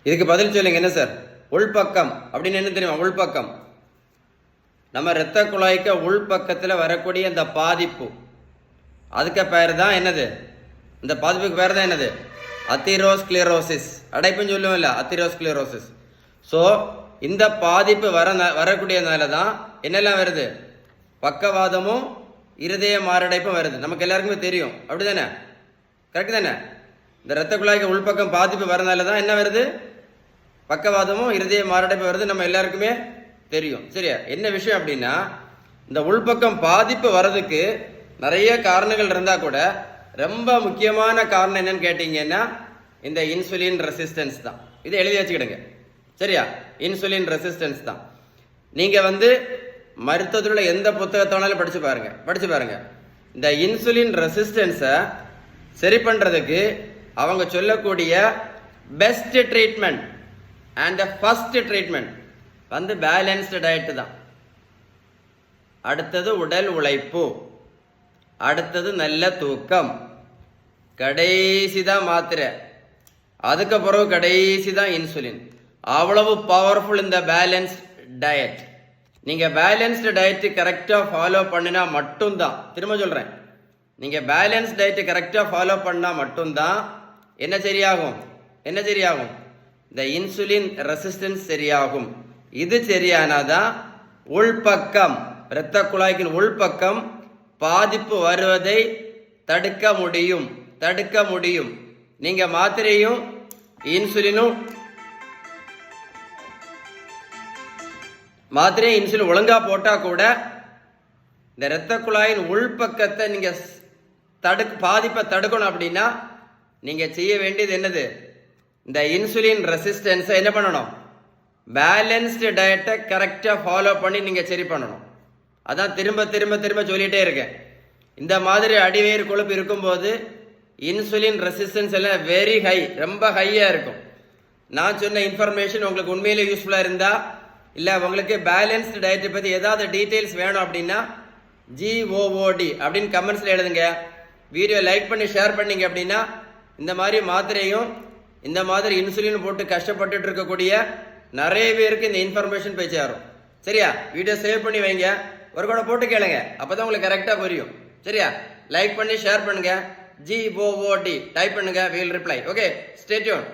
இதுக்கு பதில் சொல்லுங்க. என்ன சார் உள்பக்கம் அப்படின்னு என்ன தெரியுமா? உள்பக்கம் நம்ம இரத்த குழாய்க்கு உள்பக்கத்தில் வரக்கூடிய இந்த பாதிப்பு, அதுக்கு பேர் தான் என்னது? இந்த பாதிப்புக்கு பேர் தான் என்னது? அத்திரோஸ்க்ளிரோசிஸ். அடைப்புன்னு சொல்லுவோம் இல்லை, அத்திரோஸ்க்ளிரோசிஸ். ஸோ இந்த பாதிப்பு வரக்கூடியதுனால தான் என்னெல்லாம் வருது? பக்கவாதமும் இருதய மாரடைப்பும் வருது. நமக்கு எல்லாருக்குமே தெரியும், அப்படி தானே? கரெக்ட் தானே? இந்த இரத்த குழாய்க்கு உள்பக்கம் பாதிப்பு வரனால தான் என்ன வருது? பக்கவாதமும் இருதய மாரடைப்பு வருது. நம்ம எல்லாருக்குமே தெரியும். சரியா? என்ன விஷயம் அப்படின்னா, இந்த உள்பக்கம் பாதிப்பு வர்றதுக்கு நிறைய காரணங்கள் இருந்தால் கூட ரொம்ப முக்கியமான காரணம் என்னன்னு கேட்டீங்கன்னா இந்த இன்சுலின் ரெசிஸ்டன்ஸ் தான். இதை எழுதி வச்சுக்கிடுங்க. சரியா? இன்சுலின் ரெசிஸ்டன்ஸ் தான். நீங்க மருத்துவத்தில் எந்த புத்தகத்தானாலும் படிச்சு பாருங்க. இந்த இன்சுலின் ரெசிஸ்டன்ஸை சரி பண்றதுக்கு அவங்க சொல்லக்கூடிய best treatment and first treatment balanced diet தான். அடுத்தது உடல் உழைப்பு, அடுத்தது நல்ல தூக்கம், கடைசி தான் மாத்திரை, அதுக்கப்புறம் கடைசி தான் இன்சுலின். அவ்வளவு பவர்ஃபுல் இந்த பேலன்ஸ் டயட். நீங்க பேலன்ஸ்டு டயட் கரெக்டா ஃபாலோ பண்ணினா மட்டும்தான், திரும்ப சொல்றேன், நீங்க பேலன்ஸ் டயட் கரெக்டா ஃபாலோ பண்ணா மட்டும்தான் என்ன சரியாகும்? இந்த இன்சுலின் ரெசிஸ்டன்ஸ் சரியாகும். இது சரியானாதான் உள்பக்கம், இரத்த குழாய்க்கின் உள்பக்கம் பாதிப்பு வருவதை தடுக்க முடியும். நீங்க மாத்திரையும் இன்சுலின் ஒழுங்கா போட்டா கூட இந்த இரத்த குழாயின் உள்பக்கத்தை நீங்க பாதிப்பை தடுக்கணும் அப்படின்னா நீங்க செய்ய வேண்டியது என்னது? இந்த இன்சுலின் ரெசிஸ்டன்ஸை என்ன பண்ணணும்? பேலன்ஸ்டு டயட்டை கரெக்டா ஃபாலோ பண்ணி நீங்க சரி பண்ணணும். அதான் திரும்ப சொல்லிட்டே இருக்கேன். இந்த மாதிரி அடிவயிறு கொழுப்பு இருக்கும்போது இன்சுலின் ரெசிஸ்டன்ஸ் எல்லாம் வெரி ஹை, ரொம்ப ஹையா இருக்கும். நான் சொன்ன இன்ஃபர்மேஷன் உங்களுக்கு உண்மையிலே யூஸ்ஃபுல்லா இருந்தா, இல்ல உங்களுக்கு பேலன்ஸ்டு டயட்டை பத்தி ஏதாவது டீடைல்ஸ் வேணும் அப்படின்னா GOOD அப்படின்னு கமெண்ட்ஸ்ல எழுதுங்க. வீடியோ லைக் பண்ணி ஷேர் பண்ணீங்க அப்படின்னா இந்த மாதிரி மாத்திரையும் இந்த மாதிரி இன்சுலின் போட்டு கஷ்டப்பட்டு இருக்கக்கூடிய நிறைய பேருக்கு இந்த இன்ஃபர்மேஷன் போய் சேரும். சரியா? வீடியோ சேவ் பண்ணி வைங்க, ஒரு கூட போட்டு கேளுங்க, அப்பதான் உங்களுக்கு கரெக்டா புரியும். சரியா? லைக் பண்ணி ஷேர் பண்ணுங்க, GOOD டைப் பண்ணுங்க, we will reply. Okay, stay tuned.